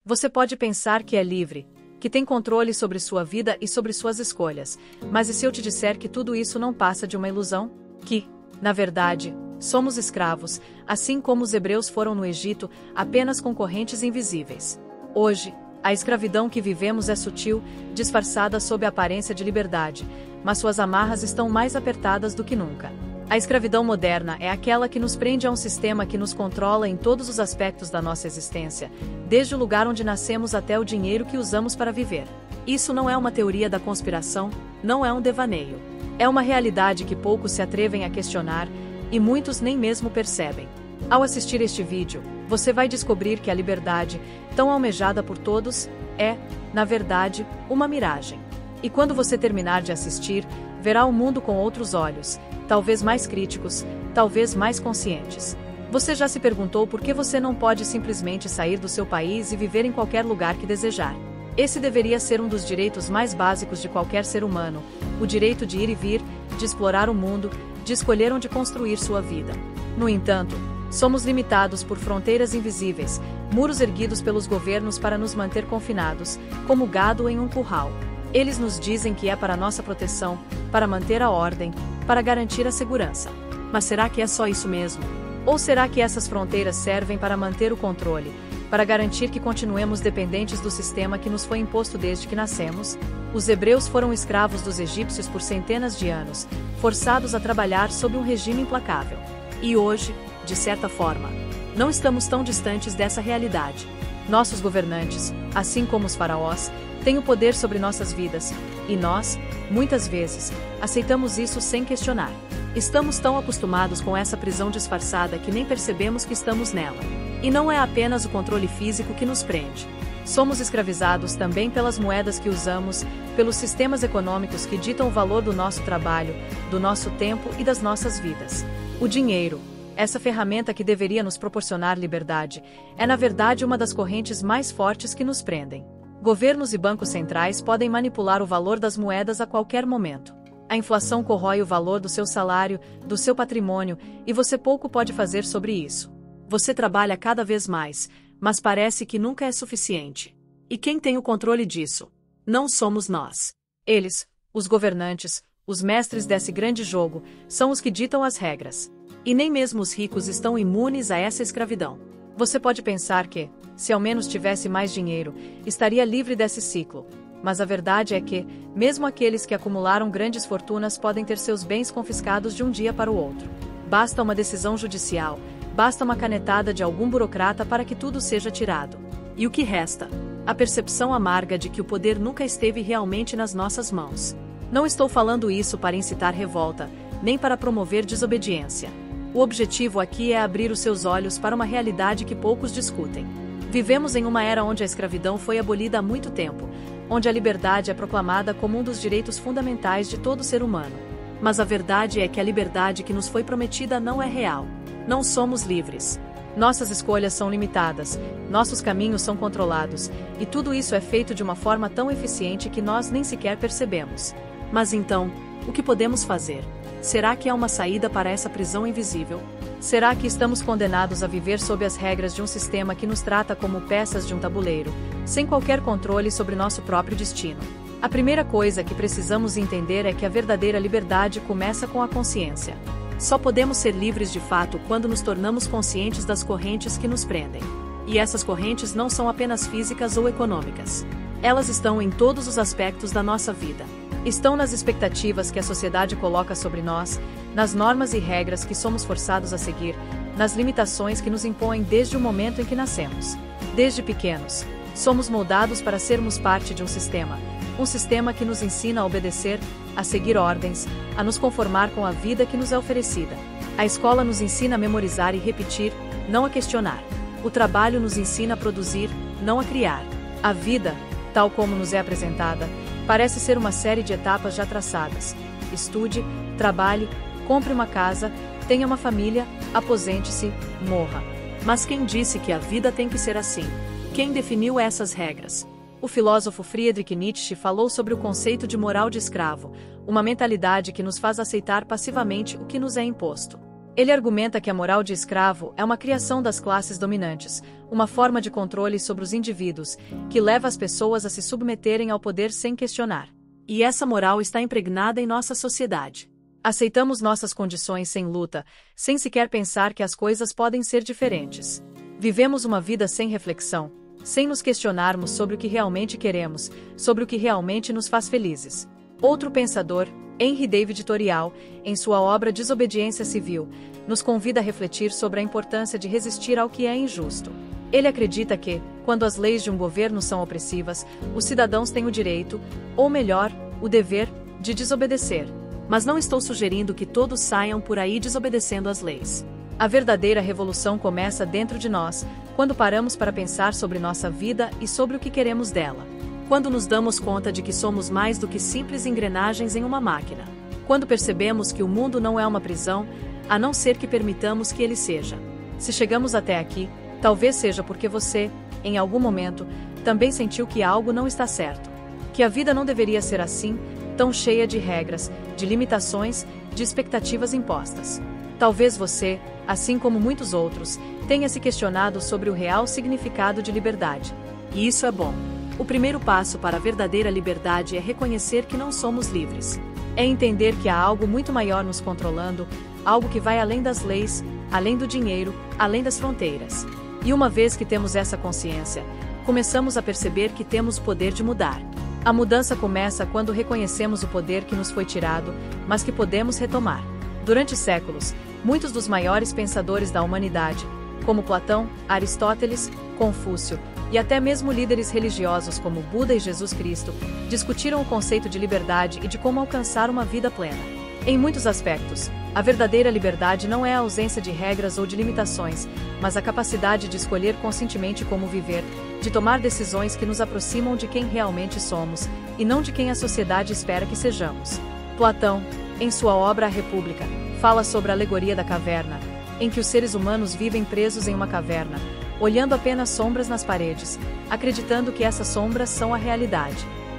Você pode pensar que é livre, que tem controle sobre sua vida e sobre suas escolhas, mas e se eu te disser que tudo isso não passa de uma ilusão? Que, na verdade, somos escravos, assim como os hebreus foram no Egito, apenas com correntes invisíveis. Hoje, a escravidão que vivemos é sutil, disfarçada sob a aparência de liberdade, mas suas amarras estão mais apertadas do que nunca. A escravidão moderna é aquela que nos prende a um sistema que nos controla em todos os aspectos da nossa existência, desde o lugar onde nascemos até o dinheiro que usamos para viver. Isso não é uma teoria da conspiração, não é um devaneio. É uma realidade que poucos se atrevem a questionar, e muitos nem mesmo percebem. Ao assistir este vídeo, você vai descobrir que a liberdade, tão almejada por todos, é, na verdade, uma miragem. E quando você terminar de assistir, verá o mundo com outros olhos, talvez mais críticos, talvez mais conscientes. Você já se perguntou por que você não pode simplesmente sair do seu país e viver em qualquer lugar que desejar? Esse deveria ser um dos direitos mais básicos de qualquer ser humano, o direito de ir e vir, de explorar o mundo, de escolher onde construir sua vida. No entanto, somos limitados por fronteiras invisíveis, muros erguidos pelos governos para nos manter confinados, como gado em um curral. Eles nos dizem que é para nossa proteção, para manter a ordem, para garantir a segurança. Mas será que é só isso mesmo? Ou será que essas fronteiras servem para manter o controle, para garantir que continuemos dependentes do sistema que nos foi imposto desde que nascemos? Os hebreus foram escravos dos egípcios por centenas de anos, forçados a trabalhar sob um regime implacável. E hoje, de certa forma, não estamos tão distantes dessa realidade. Nossos governantes, assim como os faraós, têm o poder sobre nossas vidas, e nós, muitas vezes, aceitamos isso sem questionar. Estamos tão acostumados com essa prisão disfarçada que nem percebemos que estamos nela. E não é apenas o controle físico que nos prende. Somos escravizados também pelas moedas que usamos, pelos sistemas econômicos que ditam o valor do nosso trabalho, do nosso tempo e das nossas vidas. O dinheiro, essa ferramenta que deveria nos proporcionar liberdade, é na verdade uma das correntes mais fortes que nos prendem. Governos e bancos centrais podem manipular o valor das moedas a qualquer momento. A inflação corrói o valor do seu salário, do seu patrimônio, e você pouco pode fazer sobre isso. Você trabalha cada vez mais, mas parece que nunca é suficiente. E quem tem o controle disso? Não somos nós. Eles, os governantes, os mestres desse grande jogo, são os que ditam as regras. E nem mesmo os ricos estão imunes a essa escravidão. Você pode pensar que, se ao menos tivesse mais dinheiro, estaria livre desse ciclo. Mas a verdade é que, mesmo aqueles que acumularam grandes fortunas podem ter seus bens confiscados de um dia para o outro. Basta uma decisão judicial, basta uma canetada de algum burocrata para que tudo seja tirado. E o que resta? A percepção amarga de que o poder nunca esteve realmente nas nossas mãos. Não estou falando isso para incitar revolta, nem para promover desobediência. O objetivo aqui é abrir os seus olhos para uma realidade que poucos discutem. Vivemos em uma era onde a escravidão foi abolida há muito tempo, onde a liberdade é proclamada como um dos direitos fundamentais de todo ser humano. Mas a verdade é que a liberdade que nos foi prometida não é real. Não somos livres. Nossas escolhas são limitadas, nossos caminhos são controlados, e tudo isso é feito de uma forma tão eficiente que nós nem sequer percebemos. Mas então, o que podemos fazer? Será que há uma saída para essa prisão invisível? Será que estamos condenados a viver sob as regras de um sistema que nos trata como peças de um tabuleiro, sem qualquer controle sobre nosso próprio destino? A primeira coisa que precisamos entender é que a verdadeira liberdade começa com a consciência. Só podemos ser livres de fato quando nos tornamos conscientes das correntes que nos prendem. E essas correntes não são apenas físicas ou econômicas. Elas estão em todos os aspectos da nossa vida. Estão nas expectativas que a sociedade coloca sobre nós, nas normas e regras que somos forçados a seguir, nas limitações que nos impõem desde o momento em que nascemos. Desde pequenos, somos moldados para sermos parte de um sistema que nos ensina a obedecer, a seguir ordens, a nos conformar com a vida que nos é oferecida. A escola nos ensina a memorizar e repetir, não a questionar. O trabalho nos ensina a produzir, não a criar. A vida, tal como nos é apresentada, parece ser uma série de etapas já traçadas. Estude, trabalhe, compre uma casa, tenha uma família, aposente-se, morra. Mas quem disse que a vida tem que ser assim? Quem definiu essas regras? O filósofo Friedrich Nietzsche falou sobre o conceito de moral de escravo, uma mentalidade que nos faz aceitar passivamente o que nos é imposto. Ele argumenta que a moral de escravo é uma criação das classes dominantes, uma forma de controle sobre os indivíduos, que leva as pessoas a se submeterem ao poder sem questionar. E essa moral está impregnada em nossa sociedade. Aceitamos nossas condições sem luta, sem sequer pensar que as coisas podem ser diferentes. Vivemos uma vida sem reflexão, sem nos questionarmos sobre o que realmente queremos, sobre o que realmente nos faz felizes. Outro pensador, Henry David Thoreau, em sua obra Desobediência Civil, nos convida a refletir sobre a importância de resistir ao que é injusto. Ele acredita que, quando as leis de um governo são opressivas, os cidadãos têm o direito, ou melhor, o dever, de desobedecer. Mas não estou sugerindo que todos saiam por aí desobedecendo às leis. A verdadeira revolução começa dentro de nós, quando paramos para pensar sobre nossa vida e sobre o que queremos dela. Quando nos damos conta de que somos mais do que simples engrenagens em uma máquina. Quando percebemos que o mundo não é uma prisão, a não ser que permitamos que ele seja. Se chegamos até aqui, talvez seja porque você, em algum momento, também sentiu que algo não está certo. Que a vida não deveria ser assim, tão cheia de regras, de limitações, de expectativas impostas. Talvez você, assim como muitos outros, tenha se questionado sobre o real significado de liberdade. E isso é bom. O primeiro passo para a verdadeira liberdade é reconhecer que não somos livres. É entender que há algo muito maior nos controlando, algo que vai além das leis, além do dinheiro, além das fronteiras. E uma vez que temos essa consciência, começamos a perceber que temos o poder de mudar. A mudança começa quando reconhecemos o poder que nos foi tirado, mas que podemos retomar. Durante séculos, muitos dos maiores pensadores da humanidade, como Platão, Aristóteles, Confúcio, e até mesmo líderes religiosos como Buda e Jesus Cristo, discutiram o conceito de liberdade e de como alcançar uma vida plena. Em muitos aspectos, a verdadeira liberdade não é a ausência de regras ou de limitações, mas a capacidade de escolher conscientemente como viver, de tomar decisões que nos aproximam de quem realmente somos, e não de quem a sociedade espera que sejamos. Platão, em sua obra A República, fala sobre a alegoria da caverna, em que os seres humanos vivem presos em uma caverna, olhando apenas sombras nas paredes, acreditando que essas sombras são a realidade.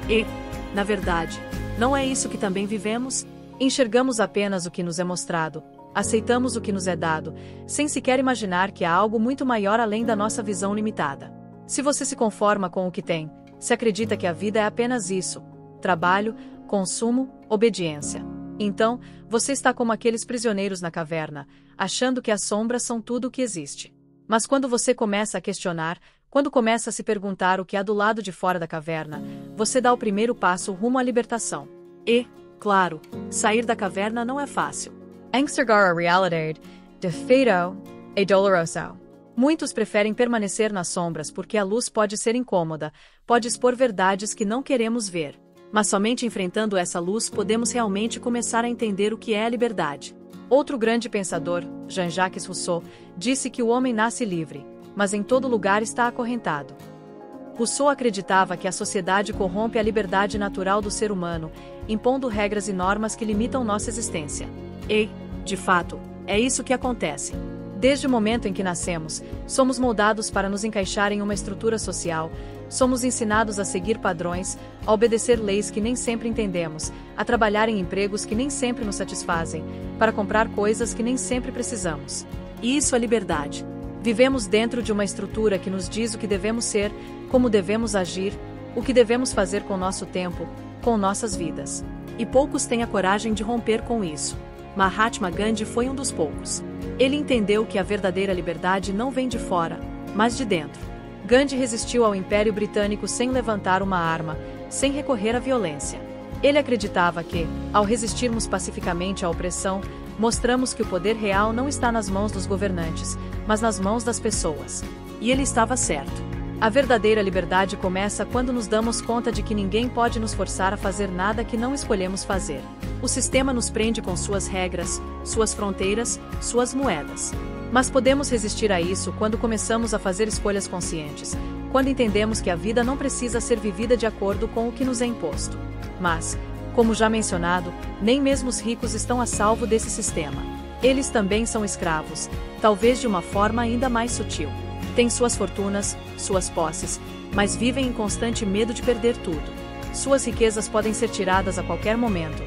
E, na verdade, não é isso que também vivemos? Enxergamos apenas o que nos é mostrado, aceitamos o que nos é dado, sem sequer imaginar que há algo muito maior além da nossa visão limitada. Se você se conforma com o que tem, se acredita que a vida é apenas isso, trabalho, consumo, obediência, então, você está como aqueles prisioneiros na caverna, achando que as sombras são tudo o que existe. Mas quando você começa a questionar, quando começa a se perguntar o que há do lado de fora da caverna, você dá o primeiro passo rumo à libertação. E, claro, sair da caverna não é fácil. Enxergar a realidade, de fato, é doloroso. Muitos preferem permanecer nas sombras porque a luz pode ser incômoda, pode expor verdades que não queremos ver. Mas somente enfrentando essa luz podemos realmente começar a entender o que é a liberdade. Outro grande pensador, Jean-Jacques Rousseau, disse que o homem nasce livre, mas em todo lugar está acorrentado. Rousseau acreditava que a sociedade corrompe a liberdade natural do ser humano, impondo regras e normas que limitam nossa existência. E, de fato, é isso que acontece. Desde o momento em que nascemos, somos moldados para nos encaixar em uma estrutura social, somos ensinados a seguir padrões, a obedecer leis que nem sempre entendemos, a trabalhar em empregos que nem sempre nos satisfazem, para comprar coisas que nem sempre precisamos. E isso é liberdade. Vivemos dentro de uma estrutura que nos diz o que devemos ser, como devemos agir, o que devemos fazer com nosso tempo, com nossas vidas. E poucos têm a coragem de romper com isso. Mahatma Gandhi foi um dos poucos. Ele entendeu que a verdadeira liberdade não vem de fora, mas de dentro. Gandhi resistiu ao Império Britânico sem levantar uma arma, sem recorrer à violência. Ele acreditava que, ao resistirmos pacificamente à opressão, mostramos que o poder real não está nas mãos dos governantes, mas nas mãos das pessoas. E ele estava certo. A verdadeira liberdade começa quando nos damos conta de que ninguém pode nos forçar a fazer nada que não escolhemos fazer. O sistema nos prende com suas regras, suas fronteiras, suas moedas. Mas podemos resistir a isso quando começamos a fazer escolhas conscientes, quando entendemos que a vida não precisa ser vivida de acordo com o que nos é imposto. Mas, como já mencionado, nem mesmo os ricos estão a salvo desse sistema. Eles também são escravos, talvez de uma forma ainda mais sutil. Têm suas fortunas, suas posses, mas vivem em constante medo de perder tudo. Suas riquezas podem ser tiradas a qualquer momento,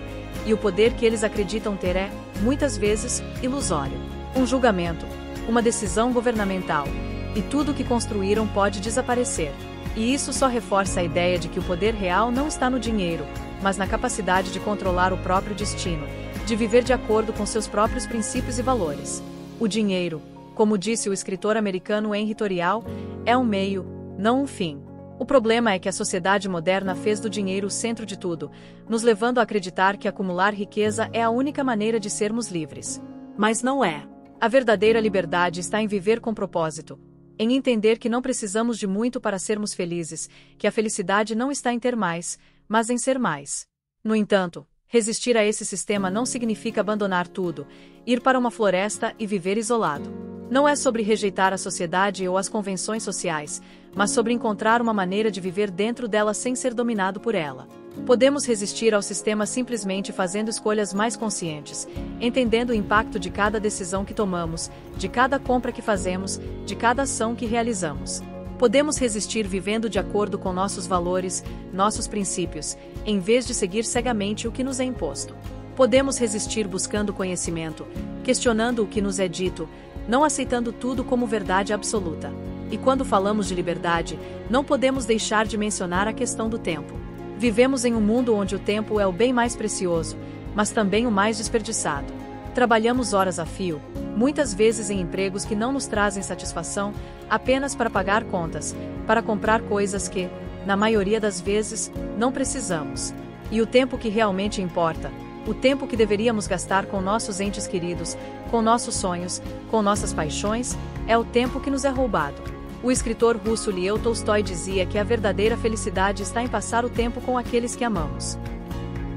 e o poder que eles acreditam ter é, muitas vezes, ilusório. Um julgamento, uma decisão governamental, e tudo o que construíram pode desaparecer. E isso só reforça a ideia de que o poder real não está no dinheiro, mas na capacidade de controlar o próprio destino, de viver de acordo com seus próprios princípios e valores. O dinheiro, como disse o escritor americano Henry Torial, é um meio, não um fim. O problema é que a sociedade moderna fez do dinheiro o centro de tudo, nos levando a acreditar que acumular riqueza é a única maneira de sermos livres. Mas não é. A verdadeira liberdade está em viver com propósito, em entender que não precisamos de muito para sermos felizes, que a felicidade não está em ter mais, mas em ser mais. No entanto, resistir a esse sistema não significa abandonar tudo, ir para uma floresta e viver isolado. Não é sobre rejeitar a sociedade ou as convenções sociais, mas sobre encontrar uma maneira de viver dentro dela sem ser dominado por ela. Podemos resistir ao sistema simplesmente fazendo escolhas mais conscientes, entendendo o impacto de cada decisão que tomamos, de cada compra que fazemos, de cada ação que realizamos. Podemos resistir vivendo de acordo com nossos valores, nossos princípios, em vez de seguir cegamente o que nos é imposto. Podemos resistir buscando conhecimento, questionando o que nos é dito, não aceitando tudo como verdade absoluta. E quando falamos de liberdade, não podemos deixar de mencionar a questão do tempo. Vivemos em um mundo onde o tempo é o bem mais precioso, mas também o mais desperdiçado. Trabalhamos horas a fio, muitas vezes em empregos que não nos trazem satisfação, apenas para pagar contas, para comprar coisas que, na maioria das vezes, não precisamos. E o tempo que realmente importa, o tempo que deveríamos gastar com nossos entes queridos, com nossos sonhos, com nossas paixões, é o tempo que nos é roubado. O escritor russo Leo Tolstói dizia que a verdadeira felicidade está em passar o tempo com aqueles que amamos.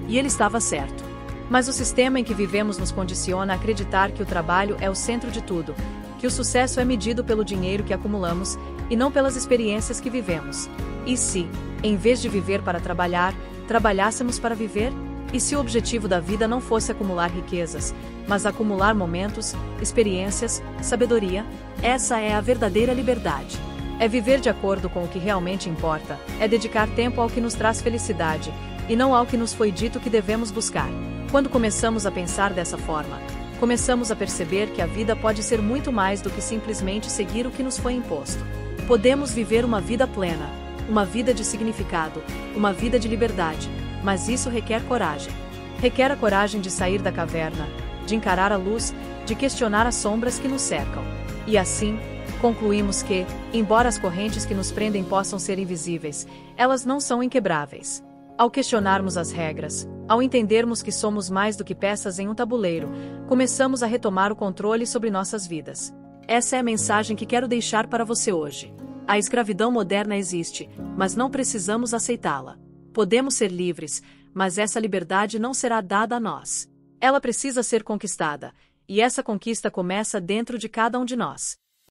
E ele estava certo. Mas o sistema em que vivemos nos condiciona a acreditar que o trabalho é o centro de tudo, que o sucesso é medido pelo dinheiro que acumulamos, e não pelas experiências que vivemos. E se, em vez de viver para trabalhar, trabalhássemos para viver? E se o objetivo da vida não fosse acumular riquezas, mas acumular momentos, experiências, sabedoria? Essa é a verdadeira liberdade. É viver de acordo com o que realmente importa, é dedicar tempo ao que nos traz felicidade, e não ao que nos foi dito que devemos buscar. Quando começamos a pensar dessa forma, começamos a perceber que a vida pode ser muito mais do que simplesmente seguir o que nos foi imposto. Podemos viver uma vida plena, uma vida de significado, uma vida de liberdade, mas isso requer coragem. Requer a coragem de sair da caverna, de encarar a luz, de questionar as sombras que nos cercam. E assim, concluímos que, embora as correntes que nos prendem possam ser invisíveis, elas não são inquebráveis. Ao questionarmos as regras, ao entendermos que somos mais do que peças em um tabuleiro, começamos a retomar o controle sobre nossas vidas. Essa é a mensagem que quero deixar para você hoje. A escravidão moderna existe, mas não precisamos aceitá-la. Podemos ser livres, mas essa liberdade não será dada a nós. Ela precisa ser conquistada, e essa conquista começa dentro de cada um de nós.